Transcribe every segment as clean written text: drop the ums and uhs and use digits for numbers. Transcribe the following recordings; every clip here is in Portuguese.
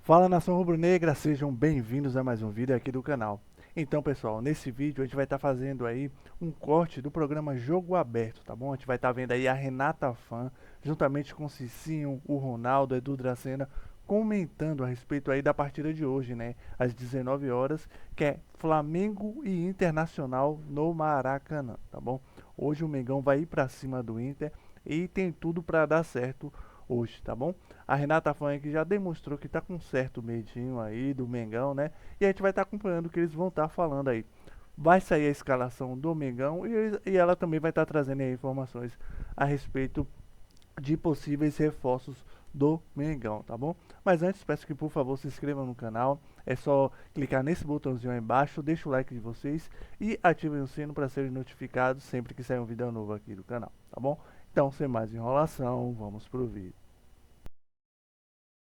Fala, nação rubro-negra, sejam bem-vindos a mais um vídeo aqui do canal. Então, pessoal, nesse vídeo a gente vai estar fazendo aí um corte do programa Jogo Aberto, tá bom? A gente vai estar vendo aí a Renata Fã, juntamente com o Cicinho, o Ronaldo, Edu Dracena, comentando a respeito aí da partida de hoje, né? Às 19 horas, que é Flamengo e Internacional no Maracanã, tá bom? Hoje o Mengão vai ir pra cima do Inter e tem tudo para dar certo hoje, tá bom? A Renata Funk já demonstrou que tá com um certo medinho aí do Mengão, né? E a gente vai estar acompanhando o que eles vão estar falando aí. Vai sair a escalação do Mengão e ela também vai estar trazendo aí informações a respeito de possíveis reforços do Mengão, tá bom? Mas antes, peço que por favor se inscrevam no canal. É só clicar nesse botãozinho aí embaixo, deixa o like de vocês e ativem o sino para serem notificados sempre que sair um vídeo novo aqui do canal, tá bom? Então, sem mais enrolação, vamos pro vídeo.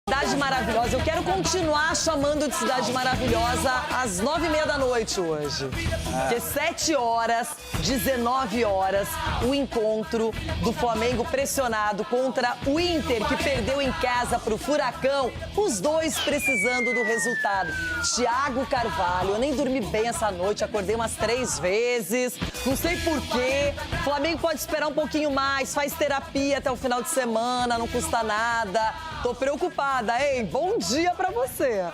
Cidade Maravilhosa, eu quero continuar chamando de Cidade Maravilhosa às 9h30 da noite hoje. Porque 7 horas, 19 horas, o encontro do Flamengo pressionado contra o Inter, que perdeu em casa para o Furacão, os dois precisando do resultado. Thiago Carvalho, eu nem dormi bem essa noite, acordei umas 3 vezes, não sei porquê. Flamengo pode esperar um pouquinho mais, faz terapia até o final de semana, não custa nada. Tô preocupada. Ei, bom dia pra você.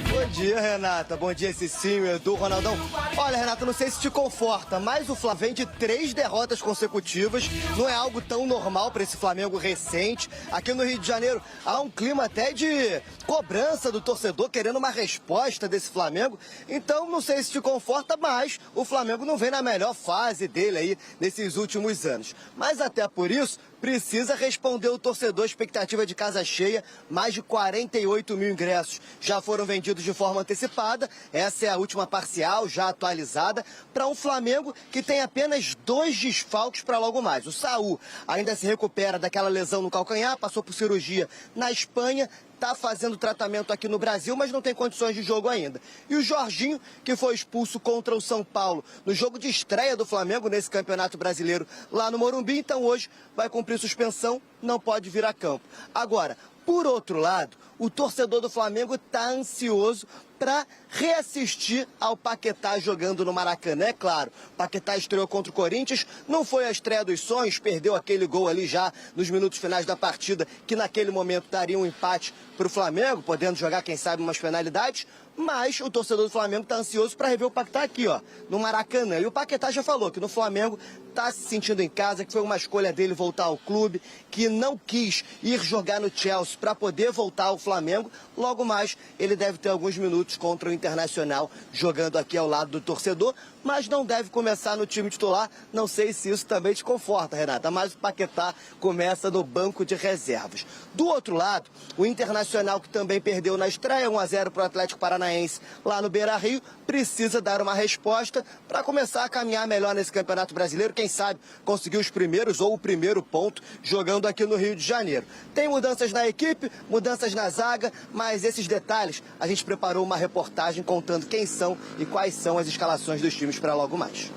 Bom dia, Renata. Bom dia, Cicinho, Edu, Ronaldão. Olha, Renata, não sei se te conforta, mas o Flamengo vem de 3 derrotas consecutivas. Não é algo tão normal para esse Flamengo recente. Aqui no Rio de Janeiro há um clima até de cobrança do torcedor querendo uma resposta desse Flamengo. Então, não sei se te conforta, mas o Flamengo não vem na melhor fase dele aí nesses últimos anos. Mas até por isso, precisa responder o torcedor, expectativa de casa cheia, mais de 48 mil ingressos já foram vendidos de forma antecipada, essa é a última parcial, já atualizada, para um Flamengo que tem apenas 2 desfalques para logo mais. O Saúl ainda se recupera daquela lesão no calcanhar, passou por cirurgia na Espanha, está fazendo tratamento aqui no Brasil, mas não tem condições de jogo ainda. E o Jorginho, que foi expulso contra o São Paulo no jogo de estreia do Flamengo nesse Campeonato Brasileiro lá no Morumbi, então hoje vai cumprir suspensão, não pode vir a campo. Agora, por outro lado, o torcedor do Flamengo está ansioso para reassistir ao Paquetá jogando no Maracanã. É claro, Paquetá estreou contra o Corinthians, não foi a estreia dos sonhos, perdeu aquele gol ali já nos minutos finais da partida, que naquele momento daria um empate para o Flamengo, podendo jogar, quem sabe, umas penalidades. Mas o torcedor do Flamengo está ansioso para rever o Paquetá aqui, ó, no Maracanã. E o Paquetá já falou que no Flamengo está se sentindo em casa, que foi uma escolha dele voltar ao clube, que não quis ir jogar no Chelsea para poder voltar ao Flamengo. Logo mais, ele deve ter alguns minutos contra o Internacional jogando aqui ao lado do torcedor, mas não deve começar no time titular. Não sei se isso também te conforta, Renata, mas o Paquetá começa no banco de reservas. Do outro lado, o Internacional, que também perdeu na estreia 1-0 para o Atlético Paranaense lá no Beira-Rio, precisa dar uma resposta para começar a caminhar melhor nesse Campeonato Brasileiro. Quem sabe conseguir os primeiros ou o primeiro ponto jogando aqui no Rio de Janeiro. Tem mudanças na equipe, mudanças na zaga, mas esses detalhes a gente preparou uma reportagem contando quem são e quais são as escalações dos times para logo mais.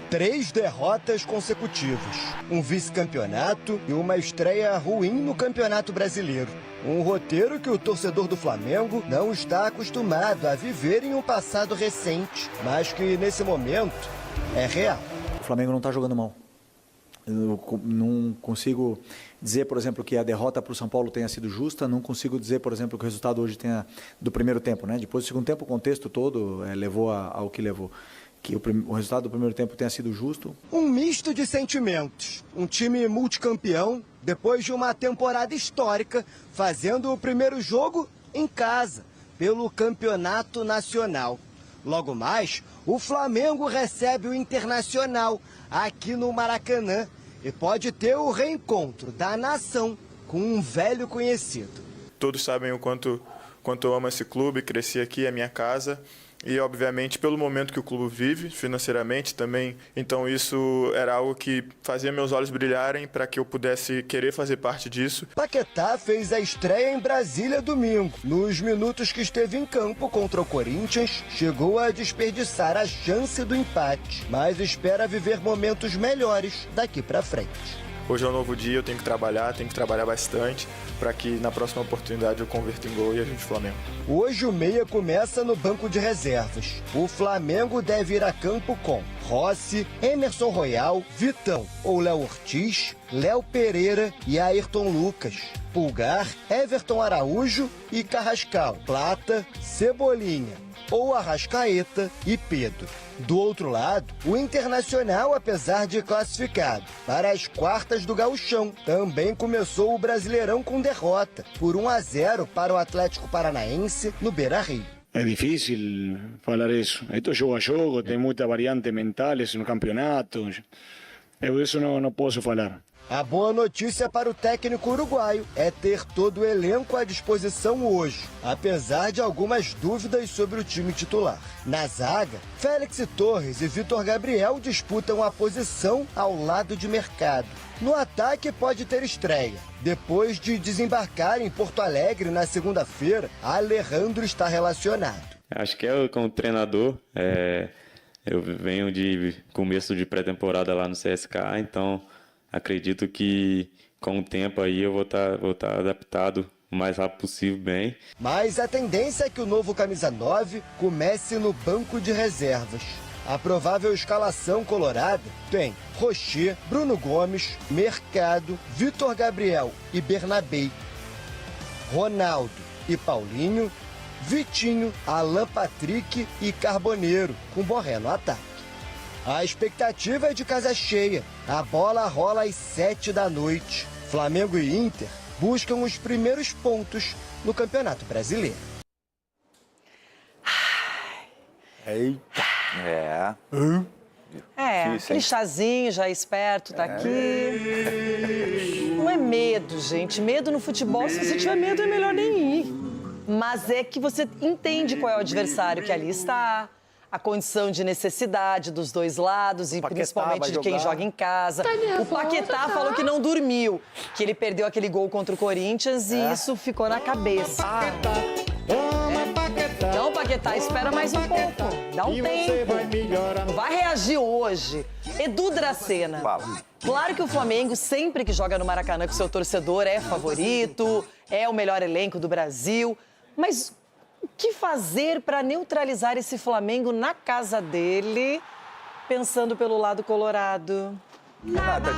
3 derrotas consecutivas, um vice-campeonato e uma estreia ruim no Campeonato Brasileiro. Um roteiro que o torcedor do Flamengo não está acostumado a viver em um passado recente, mas que nesse momento é real. O Flamengo não está jogando mal. Eu não consigo dizer, por exemplo, que a derrota para o São Paulo tenha sido justa, não consigo dizer, por exemplo, que o resultado hoje tenha do primeiro tempo, né? Depois do segundo tempo, o contexto todo levou ao que levou. Que o resultado do primeiro tempo tenha sido justo. Um misto de sentimentos. Um time multicampeão, depois de uma temporada histórica, fazendo o primeiro jogo em casa, pelo Campeonato Nacional. Logo mais, o Flamengo recebe o Internacional aqui no Maracanã e pode ter o reencontro da nação com um velho conhecido. Todos sabem o quanto eu amo esse clube, cresci aqui, é minha casa. E, obviamente, pelo momento que o clube vive, financeiramente também. Então, isso era algo que fazia meus olhos brilharem para que eu pudesse querer fazer parte disso. Paquetá fez a estreia em Brasília domingo. Nos minutos que esteve em campo contra o Corinthians, chegou a desperdiçar a chance do empate, mas espera viver momentos melhores daqui para frente. hoje é um novo dia, eu tenho que trabalhar bastante para que na próxima oportunidade eu converta em gol e ajude o Flamengo. Hoje o meia começa no banco de reservas. O Flamengo deve ir a campo com Rossi, Emerson Royal, Vitão ou Léo Ortiz, Léo Pereira e Ayrton Lucas. Pulgar, Everton Araújo e Carrascal, Plata, Cebolinha ou Arrascaeta e Pedro. Do outro lado, o Internacional, apesar de classificado para as quartas do Gauchão, também começou o Brasileirão com derrota por 1-0 para o Atlético Paranaense no Beira-Rio. É difícil falar isso. Esto é jogo a jogo, tem muitas variantes mentais no campeonato. Eu isso não posso falar. A boa notícia para o técnico uruguaio é ter todo o elenco à disposição hoje, apesar de algumas dúvidas sobre o time titular. Na zaga, Félix Torres e Vitor Gabriel disputam a posição ao lado de Mercado. No ataque pode ter estreia. Depois de desembarcar em Porto Alegre na segunda-feira, Alejandro está relacionado. Acho que como treinador, eu venho de começo de pré-temporada lá no CSK, então acredito que com o tempo aí eu vou estar adaptado o mais rápido possível bem. Mas a tendência é que o novo camisa 9 comece no banco de reservas. A provável escalação colorada tem Rocher, Bruno Gomes, Mercado, Vitor Gabriel e Bernabé, Ronaldo e Paulinho, Vitinho, Alan Patrick e Carboneiro, com Borré no ataque. A expectativa é de casa cheia. A bola rola às 7 da noite. Flamengo e Inter buscam os primeiros pontos no Campeonato Brasileiro. Eita. Aquele chazinho já esperto tá aqui. Não é medo, gente. Medo no futebol, se você tiver medo, é melhor nem ir. Mas é que você entende qual é o adversário que ali está. A condição de necessidade dos dois lados e principalmente de quem joga em casa. O Paquetá falou que não dormiu, que ele perdeu aquele gol contra o Corinthians e isso ficou na cabeça. Então, Paquetá, espera mais um pouco. Dá um tempo. Não vai reagir hoje. Edu Dracena. Claro que o Flamengo, sempre que joga no Maracanã com seu torcedor, é favorito, é o melhor elenco do Brasil. Mas o que fazer para neutralizar esse Flamengo na casa dele, pensando pelo lado colorado? Renata,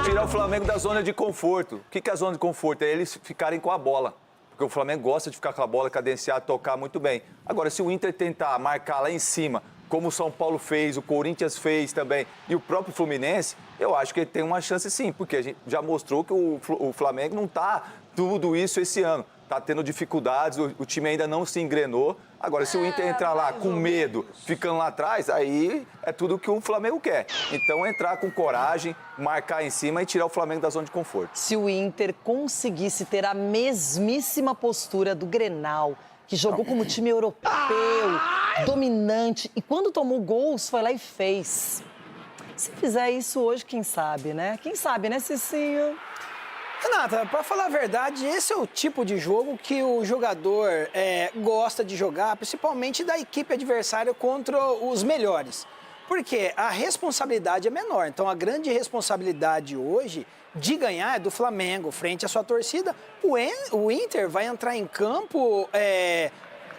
tirar o Flamengo da zona de conforto. O que é a zona de conforto? É eles ficarem com a bola. Porque o Flamengo gosta de ficar com a bola, cadenciar, tocar muito bem. Agora, se o Inter tentar marcar lá em cima, como o São Paulo fez, o Corinthians fez também, e o próprio Fluminense, eu acho que ele tem uma chance sim, porque a gente já mostrou que o Flamengo não está tudo isso esse ano. Está tendo dificuldades, o time ainda não se engrenou. Agora, se o Inter entrar lá com medo, ficando lá atrás, aí é tudo o que o Flamengo quer. Então, entrar com coragem, marcar em cima e tirar o Flamengo da zona de conforto. Se o Inter conseguisse ter a mesmíssima postura do Grenal, que jogou como time europeu, dominante, e quando tomou gols, foi lá e fez. Se fizer isso hoje, quem sabe, né? Quem sabe, né, Cicinho? Renata, para falar a verdade, esse é o tipo de jogo que o jogador gosta de jogar, principalmente da equipe adversária contra os melhores. Porque a responsabilidade é menor. Então, a grande responsabilidade hoje de ganhar é do Flamengo, frente à sua torcida. O Inter vai entrar em campo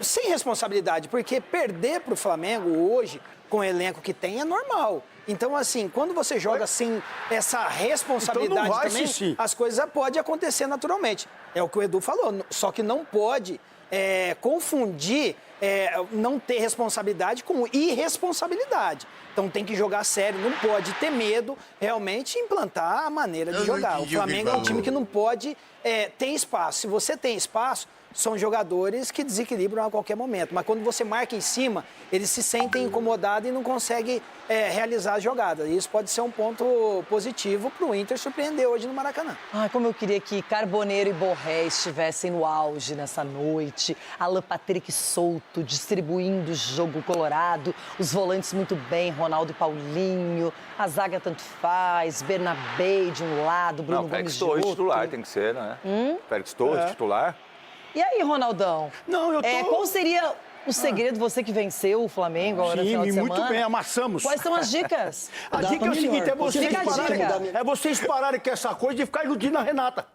sem responsabilidade, porque perder para o Flamengo hoje, com o elenco que tem, é normal. Então, assim, quando você joga sem essa responsabilidade então também, assistir. As coisas podem acontecer naturalmente. É o que o Edu falou, só que não pode confundir não ter responsabilidade com irresponsabilidade. Então tem que jogar sério, não pode ter medo, realmente implantar a maneira de jogar. O Flamengo é um time que não pode ter espaço. Se você tem espaço, são jogadores que desequilibram a qualquer momento. Mas quando você marca em cima, eles se sentem incomodados e não conseguem realizar a jogada. E isso pode ser um ponto positivo para o Inter surpreender hoje no Maracanã. Ai, como eu queria que Carboneiro e Borré estivessem no auge nessa noite. Alan Patrick solto, distribuindo o jogo colorado. Os volantes muito bem, Ronaldo e Paulinho. A zaga tanto faz, Bernabé de um lado, Bruno Gomes de outro. Félix Torres titular tem que ser, né? Félix Torres titular. E aí, Ronaldão? Não, eu tô... qual seria o segredo, você que venceu o Flamengo agora no final de semana. Muito bem, amassamos. Quais são as dicas? A dica é o seguinte, é vocês pararem com essa coisa de ficar iludindo a Renata.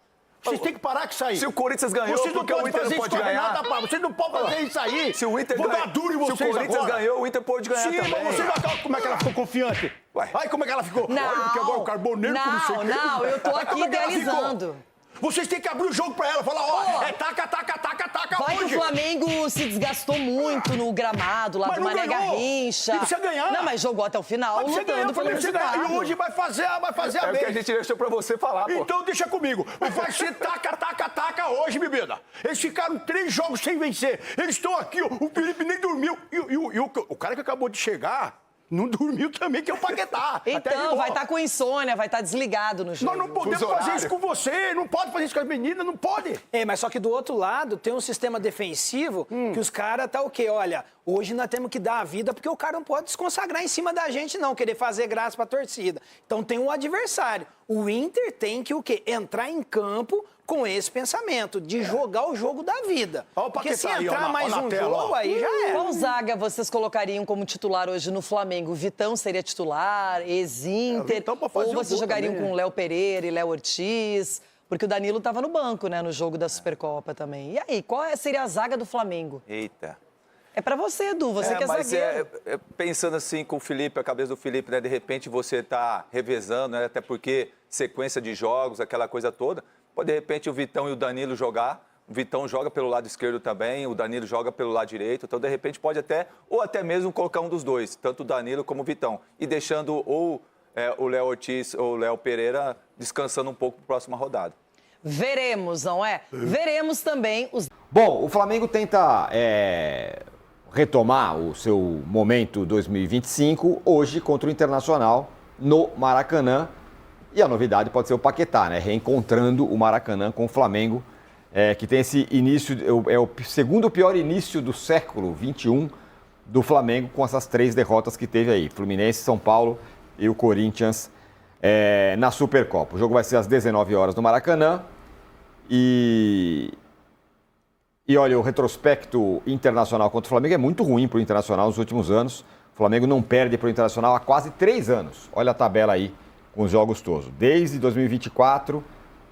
Vocês têm que parar com isso aí. Se o Corinthians ganhou, vocês não porque o podem Inter fazer não isso pode com a ganhar. Renata, pá. Vocês não podem fazer isso aí. Se o Inter vou dar duro em vocês se o Corinthians agora. ganhou, o Inter pode ganhar também. Sim, mas você não como é que ela ficou confiante? Ué. Olha como é que ela ficou. Não, olha, porque agora o carboneiro não sei o quê. Não, eu tô aqui Como é que ela idealizando. ficou? Vocês têm que abrir o jogo pra ela, falar, ó, é taca, taca, taca, taca Vai hoje. que o Flamengo se desgastou muito no gramado lá Mas do não Mané ganhou. Garrincha. Não precisa ganhar. Não, mas jogou até o final, Mas você ganhou, lutando pelo resultado. e hoje vai fazer a É o vez. que a gente deixou pra você falar, pô. Então deixa comigo. Vai ser taca, taca, taca hoje, bebida. Eles ficaram 3 jogos sem vencer. Eles estão aqui, ó, o Felipe nem dormiu. E o cara que acabou de chegar não dormiu também, que é o Paquetá. Então, vai estar com insônia, vai estar desligado no jogo. Nós não podemos fazer isso com você. Não pode fazer isso com as meninas, não pode. Mas só que do outro lado tem um sistema defensivo que os caras tá o quê? Olha, hoje nós temos que dar a vida porque o cara não pode se consagrar em cima da gente não, querer fazer graça pra torcida. Então tem um adversário. O Inter tem que o quê? Entrar em campo com esse pensamento de jogar o jogo da vida. Porque se entrar mais um jogo, aí já é. Qual zaga vocês colocariam como titular hoje no Flamengo? Vitão seria titular, ex-Inter? Ou vocês jogariam com Léo Pereira e Léo Ortiz? Porque o Danilo estava no banco, né, no jogo da Supercopa também. E aí, qual seria a zaga do Flamengo? Eita. É pra você, Edu, você que é zagueiro. Pensando assim com o Felipe, a cabeça do Felipe, né, de repente você tá revezando, né, até porque sequência de jogos, aquela coisa toda. Pode, de repente, o Vitão e o Danilo jogar. O Vitão joga pelo lado esquerdo também, o Danilo joga pelo lado direito. Então, de repente, pode até, ou até mesmo colocar um dos dois, tanto o Danilo como o Vitão. E deixando ou o Léo Ortiz ou o Léo Pereira descansando um pouco para a próxima rodada. Veremos, não é? Veremos também os... Bom, o Flamengo tenta retomar o seu momento 2025 hoje contra o Internacional no Maracanã. E a novidade pode ser o Paquetá, né? Reencontrando o Maracanã com o Flamengo, que tem esse início, é o segundo pior início do século XXI do Flamengo, com essas 3 derrotas que teve aí. Fluminense, São Paulo e o Corinthians na Supercopa. O jogo vai ser às 19 horas no Maracanã. E olha, o retrospecto internacional contra o Flamengo é muito ruim para o Internacional nos últimos anos. O Flamengo não perde para o Internacional há quase 3 anos. Olha a tabela aí com os jogos todos. Desde 2024,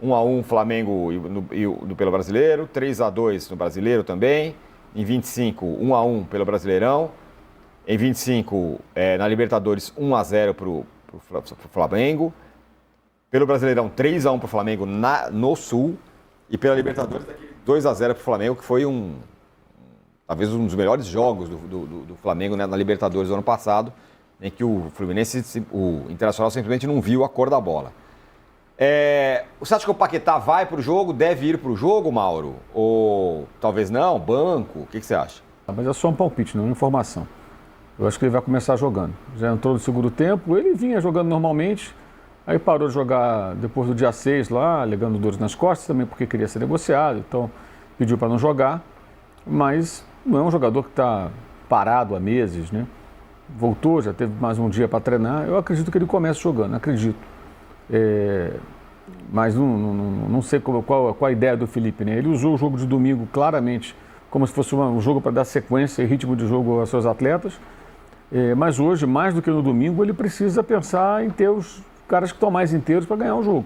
1-1 Flamengo pelo Brasileiro, 3-2 no Brasileiro também. Em 25, 1-1 pelo Brasileirão. Em 25, na Libertadores, 1-0 para o Flamengo. Pelo Brasileirão, 3-1 para o Flamengo no Sul. E pela Libertadores, 2-0 para o Flamengo, que foi talvez um dos melhores jogos do Flamengo, né, na Libertadores do ano passado, em que o Fluminense, o Internacional simplesmente não viu a cor da bola. Você acha que o Paquetá vai para o jogo, deve ir para o jogo, Mauro? Ou talvez não, banco? O que você acha? Mas é só um palpite, não é uma informação. Eu acho que ele vai começar jogando. Já entrou no segundo tempo, ele vinha jogando normalmente, aí parou de jogar depois do dia 6 lá, alegando dores nas costas também, porque queria ser negociado, então pediu para não jogar, mas não é um jogador que está parado há meses, né? Voltou, já teve mais um dia para treinar, eu acredito que ele comece jogando, acredito. Mas não sei qual a ideia do Felipe, né? Ele usou o jogo de domingo claramente como se fosse um jogo para dar sequência e ritmo de jogo aos seus atletas, mas hoje, mais do que no domingo, ele precisa pensar em ter os caras que estão mais inteiros para ganhar o jogo.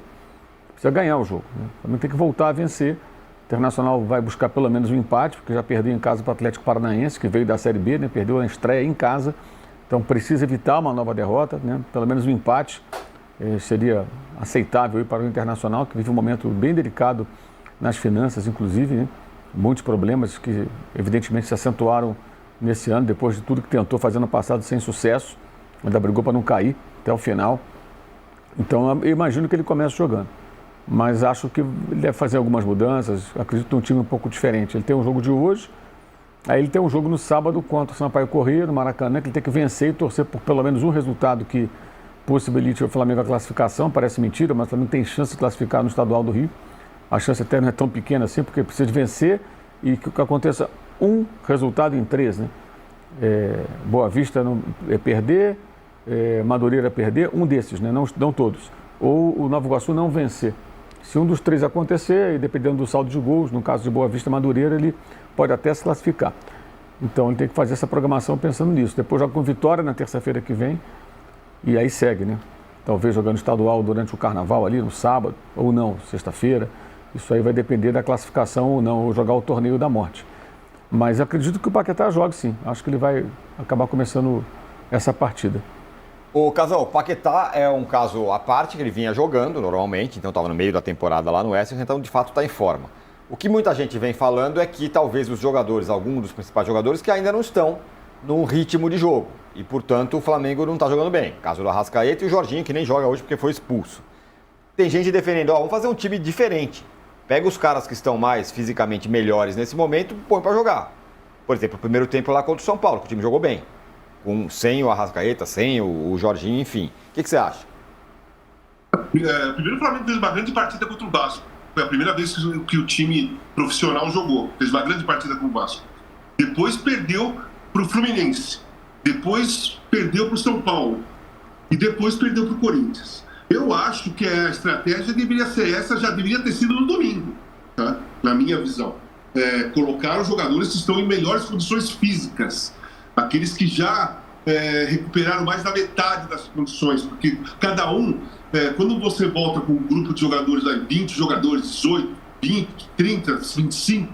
Precisa ganhar o jogo, né? Também tem que voltar a vencer. O Internacional vai buscar pelo menos um empate, porque já perdeu em casa para o Atlético Paranaense, que veio da Série B, né? Perdeu a estreia em casa. Então precisa evitar uma nova derrota, né? Pelo menos um empate seria aceitável para o Internacional, que vive um momento bem delicado nas finanças, inclusive, né? Muitos problemas que evidentemente se acentuaram nesse ano, depois de tudo que tentou fazer no passado sem sucesso, ainda brigou para não cair até o final. Então eu imagino que ele comece jogando, mas acho que ele deve fazer algumas mudanças, acredito num time um pouco diferente. Ele tem um jogo de hoje, aí ele tem um jogo no sábado contra o Sampaio Corrêa, no Maracanã, que ele tem que vencer e torcer por pelo menos um resultado que possibilite o Flamengo a classificação. Parece mentira, mas o Flamengo tem chance de classificar no Estadual do Rio. A chance até não é tão pequena assim, porque precisa de vencer e que aconteça um resultado em 3, né? Boa Vista perder, Madureira perder, um desses, né? Não todos. Ou o Nova Iguaçu não vencer. Se um dos 3 acontecer, e dependendo do saldo de gols, no caso de Boa Vista, Madureira, ele pode até se classificar. Então ele tem que fazer essa programação pensando nisso. Depois joga com Vitória na terça-feira que vem e aí segue, né? Talvez jogando estadual durante o carnaval ali, no sábado, ou não, sexta-feira. Isso aí vai depender da classificação ou não, ou jogar o torneio da morte. Mas acredito que o Paquetá jogue sim. Acho que ele vai acabar começando essa partida. O Casão, o Paquetá é um caso à parte, que ele vinha jogando normalmente, então estava no meio da temporada lá no West, então de fato está em forma. O que muita gente vem falando é que talvez os jogadores, alguns dos principais jogadores, que ainda não estão num ritmo de jogo. E, portanto, o Flamengo não está jogando bem. Caso do Arrascaeta e o Jorginho, que nem joga hoje porque foi expulso. Tem gente defendendo, vamos fazer um time diferente. Pega os caras que estão mais fisicamente melhores nesse momento e põe para jogar. Por exemplo, o primeiro tempo lá contra o São Paulo, que o time jogou bem. Sem o Arrascaeta, sem o Jorginho, enfim. O que você acha? Primeiro o Flamengo fez uma grande partida contra o Vasco. Foi a primeira vez que o time profissional jogou. Fez uma grande partida com o Vasco. Depois perdeu para o Fluminense. Depois perdeu para o São Paulo. E depois perdeu para o Corinthians. Eu acho que a estratégia deveria ser essa, já deveria ter sido no domingo, tá? Na minha visão. Colocar os jogadores que estão em melhores condições físicas. Aqueles que já recuperaram mais da metade das condições. Porque cada um, quando você volta com um grupo de jogadores, 20 jogadores, 18, 20, 30, 25,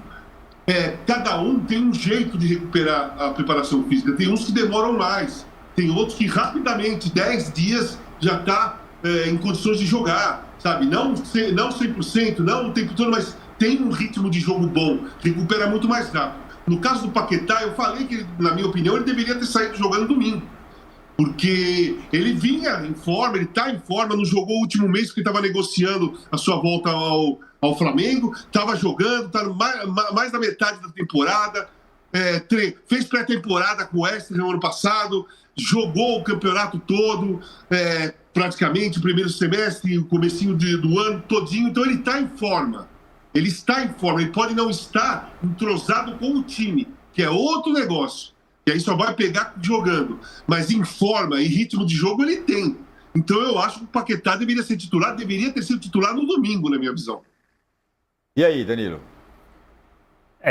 cada um tem um jeito de recuperar a preparação física. Tem uns que demoram mais, tem outros que rapidamente, 10 dias, já está em condições de jogar, sabe? Não 100%, não o tempo todo, mas tem um ritmo de jogo bom, recupera muito mais rápido. No caso do Paquetá, eu falei que, na minha opinião, ele deveria ter saído jogando domingo. Porque ele vinha em forma, ele está em forma, não jogou o último mês porque estava negociando a sua volta ao Flamengo, estava jogando, está mais da metade da temporada, fez pré-temporada com o Extra no ano passado, jogou o campeonato todo, praticamente o primeiro semestre, o comecinho do ano todinho, então ele está em forma. Ele está em forma, ele pode não estar entrosado com o time, que é outro negócio. E aí só vai pegar jogando. Mas em forma e ritmo de jogo ele tem. Então eu acho que o Paquetá deveria ser titular, deveria ter sido titular no domingo, na minha visão. E aí, Danilo?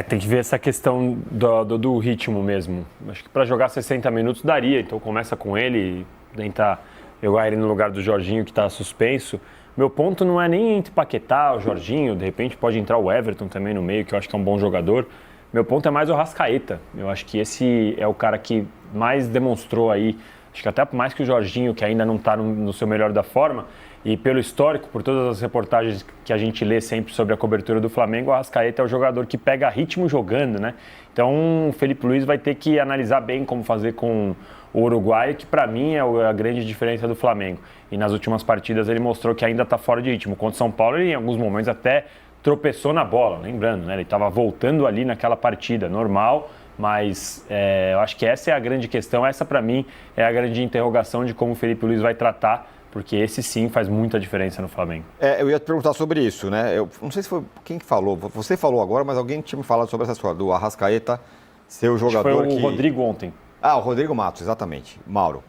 Tem que ver essa questão do ritmo mesmo. Acho que para jogar 60 minutos daria, então começa com ele, tentar jogar ele no lugar do Jorginho, que está suspenso. Meu ponto não é nem entre Paquetá, o Jorginho, de repente pode entrar o Everton também no meio, que eu acho que é um bom jogador. Meu ponto é mais o Arrascaeta. Eu acho que esse é o cara que mais demonstrou aí, acho que até mais que o Jorginho, que ainda não está no seu melhor da forma, e pelo histórico, por todas as reportagens que a gente lê sempre sobre a cobertura do Flamengo, o Arrascaeta é o jogador que pega ritmo jogando, né? Então o Felipe Luiz vai ter que analisar bem como fazer com o uruguaio, que para mim é a grande diferença do Flamengo. E nas últimas partidas ele mostrou que ainda está fora de ritmo. Contra o São Paulo, ele em alguns momentos até tropeçou na bola, lembrando, né? Ele estava voltando ali naquela partida, normal, mas eu acho que essa é a grande questão, essa para mim é a grande interrogação de como o Felipe Luiz vai tratar, porque esse sim faz muita diferença no Flamengo. Eu ia te perguntar sobre isso, né? Eu não sei se foi quem que falou, você falou agora, mas alguém tinha me falado sobre essa história do Arrascaeta ser o jogador foi o Rodrigo ontem. O Rodrigo Matos, exatamente, Mauro.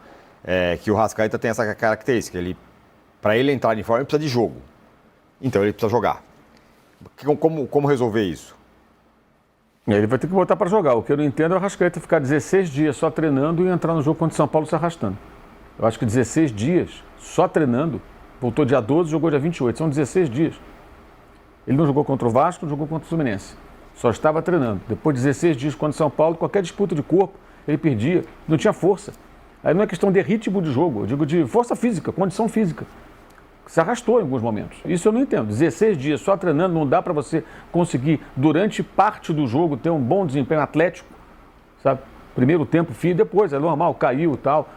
Que o Arrascaeta tem essa característica, para ele entrar em forma, ele precisa de jogo. Então ele precisa jogar. Como resolver isso? Ele vai ter que voltar para jogar. O que eu não entendo é o Arrascaeta ficar 16 dias só treinando e entrar no jogo contra o São Paulo se arrastando. Eu acho que 16 dias só treinando, voltou dia 12, jogou dia 28, são 16 dias. Ele não jogou contra o Vasco, não jogou contra o Fluminense. Só estava treinando. Depois de 16 dias contra o São Paulo, qualquer disputa de corpo, ele perdia, não tinha força. Aí não é questão de ritmo de jogo, eu digo de força física, condição física. Se arrastou em alguns momentos. Isso eu não entendo. 16 dias só treinando, não dá para você conseguir, durante parte do jogo, ter um bom desempenho atlético, sabe? Primeiro tempo, fim, depois, é normal, caiu e tal.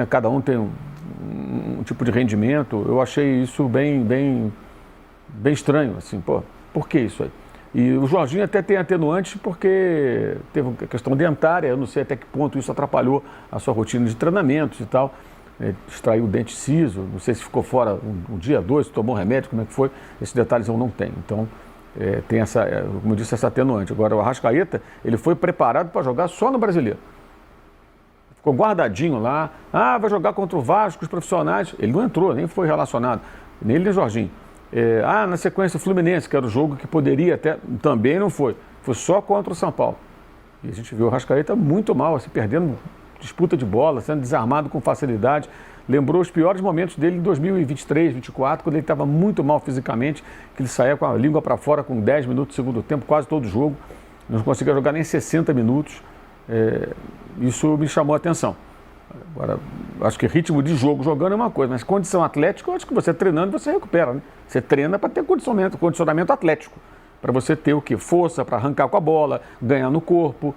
Cada um tem um tipo de rendimento. Eu achei isso bem estranho, assim, por que isso aí? E o Jorginho até tem atenuante porque teve uma questão dentária, eu não sei até que ponto isso atrapalhou a sua rotina de treinamentos e tal. Extraiu o dente ciso, não sei se ficou fora um dia, 2, tomou remédio, como é que foi, esses detalhes eu não tenho. Então, tem essa, como eu disse, essa atenuante. Agora, o Arrascaeta, ele foi preparado para jogar só no Brasileiro. Ficou guardadinho lá, vai jogar contra o Vasco, os profissionais. Ele não entrou, nem foi relacionado, nem ele nem Jorginho. Na sequência, o Fluminense, que era o jogo que poderia até, também não foi. Foi só contra o São Paulo. E a gente viu o Arrascaeta muito mal, assim, perdendo disputa de bola, sendo desarmado com facilidade. Lembrou os piores momentos dele em 2023, 2024, quando ele estava muito mal fisicamente, que ele saía com a língua para fora com 10 minutos do segundo tempo, quase todo o jogo. Não conseguia jogar nem 60 minutos. Isso me chamou a atenção. Agora, acho que ritmo de jogo jogando é uma coisa, mas condição atlética, eu acho que você treinando você recupera, né? Você treina para ter condicionamento atlético, para você ter o quê? Força para arrancar com a bola, ganhar no corpo,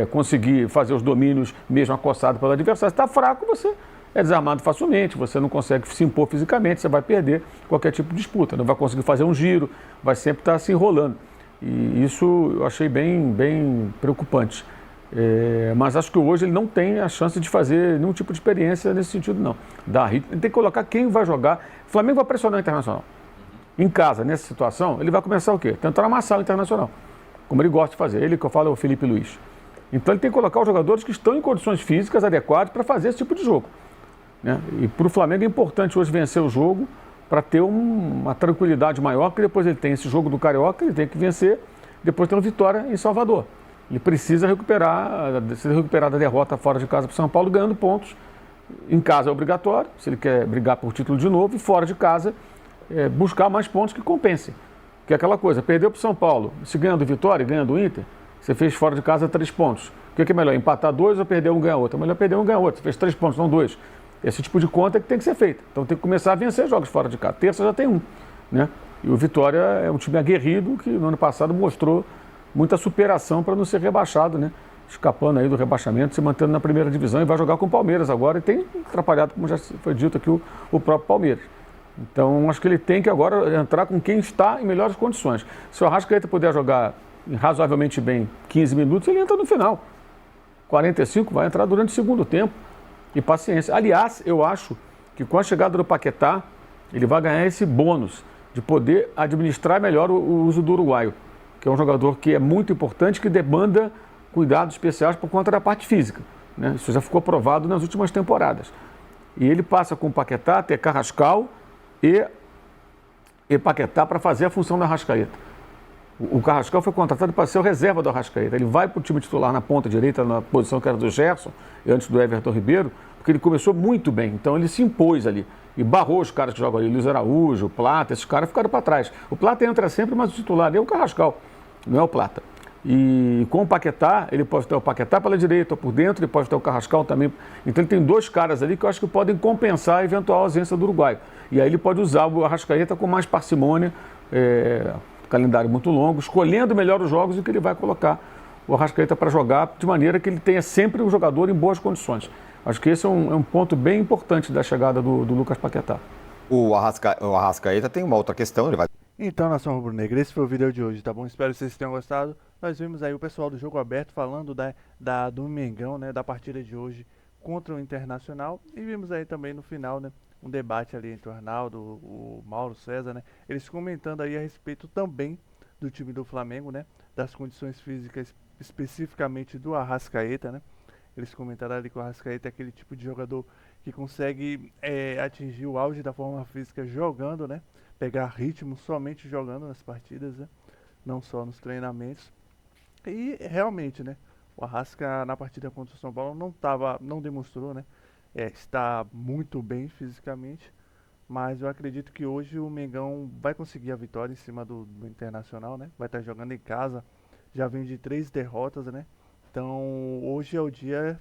conseguir fazer os domínios mesmo acossado pelo adversário. Se está fraco, você é desarmado facilmente, você não consegue se impor fisicamente, você vai perder qualquer tipo de disputa, não vai conseguir fazer um giro, vai sempre estar se enrolando. E isso eu achei bem preocupante. Mas acho que hoje ele não tem a chance de fazer nenhum tipo de experiência nesse sentido, não. Ele tem que colocar quem vai jogar. O Flamengo vai pressionar o Internacional. Em casa, nessa situação, ele vai começar o quê? Tentar amassar o Internacional, como ele gosta de fazer. Ele que eu falo é o Felipe Luiz. Então ele tem que colocar os jogadores que estão em condições físicas adequadas para fazer esse tipo de jogo, né? E para o Flamengo é importante hoje vencer o jogo para ter uma tranquilidade maior, porque depois ele tem esse jogo do Carioca, ele tem que vencer, depois tem uma vitória em Salvador. Ele precisa se recuperar da derrota fora de casa para o São Paulo, ganhando pontos. Em casa é obrigatório, se ele quer brigar por título de novo, e fora de casa buscar mais pontos que compensem. Que é aquela coisa, perdeu para o São Paulo, se ganha do Vitória, ganha do Inter, você fez fora de casa 3 pontos. O que é melhor, empatar 2 ou perder um, ganhar outro? É melhor perder um, ganhar outro. Você fez 3 pontos, não 2. Esse tipo de conta é que tem que ser feita. Então tem que começar a vencer jogos fora de casa. Terça já tem um, né? E o Vitória é um time aguerrido que no ano passado mostrou muita superação para não ser rebaixado, né? Escapando aí do rebaixamento, se mantendo na primeira divisão, e vai jogar com o Palmeiras agora e tem atrapalhado, como já foi dito aqui, o próprio Palmeiras. Então acho que ele tem que agora entrar com quem está em melhores condições. Se o Arrascaeta puder jogar razoavelmente bem 15 minutos, ele entra no final. 45 vai entrar durante o segundo tempo. E paciência. Aliás, eu acho que com a chegada do Paquetá, ele vai ganhar esse bônus de poder administrar melhor o uso do uruguaio, que é um jogador que é muito importante, que demanda cuidados especiais por conta da parte física, né? Isso já ficou provado nas últimas temporadas. E ele passa com o Paquetá a ter Carrascal e Paquetá para fazer a função da Arrascaeta. O Carrascal foi contratado para ser o reserva do Arrascaeta. Ele vai para o time titular na ponta direita, na posição que era do Gerson, e antes do Everton Ribeiro, porque ele começou muito bem. Então ele se impôs ali e barrou os caras que jogam ali, Luiz Araújo, o Plata, esses caras ficaram para trás. O Plata entra sempre, mas o titular é o Carrascal, não é o Plata. E com o Paquetá, ele pode ter o Paquetá pela direita ou por dentro, ele pode ter o Carrascal também. Então ele tem 2 caras ali que eu acho que podem compensar a eventual ausência do uruguaio. E aí ele pode usar o Arrascaeta com mais parcimônia, calendário muito longo, escolhendo melhor os jogos em que ele vai colocar o Arrascaeta para jogar, de maneira que ele tenha sempre um jogador em boas condições. Acho que esse é um ponto bem importante da chegada do Lucas Paquetá. O Arrascaeta tem uma outra questão, ele vai... Então, nação rubro-negra, esse foi o vídeo de hoje, tá bom? Espero que vocês tenham gostado. Nós vimos aí o pessoal do Jogo Aberto falando do Mengão, né, da partida de hoje contra o Internacional, e vimos aí também no final, né, um debate ali entre o Arnaldo, o Mauro César, né, eles comentando aí a respeito também do time do Flamengo, né, das condições físicas especificamente do Arrascaeta, né. Eles comentaram ali que o Arrascaeta é aquele tipo de jogador que consegue atingir o auge da forma física jogando, né, pegar ritmo somente jogando nas partidas, né, não só nos treinamentos. E realmente, né, o Arrasca na partida contra o São Paulo não demonstrou, né, está muito bem fisicamente, mas eu acredito que hoje o Mengão vai conseguir a vitória em cima do Internacional, né, vai estar jogando em casa, já vem de 3 derrotas, né, então hoje é o dia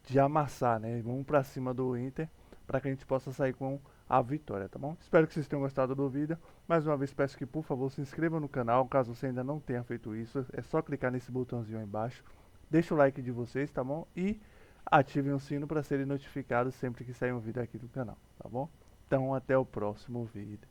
de amassar, né, vamos para cima do Inter para que a gente possa sair com a vitória, tá bom? Espero que vocês tenham gostado do vídeo. Mais uma vez peço que, por favor, se inscreva no canal, caso você ainda não tenha feito isso. É só clicar nesse botãozinho aí embaixo. Deixa o like de vocês, tá bom? E ativem o sino para serem notificados sempre que sair um vídeo aqui do canal, tá bom? Então até o próximo vídeo.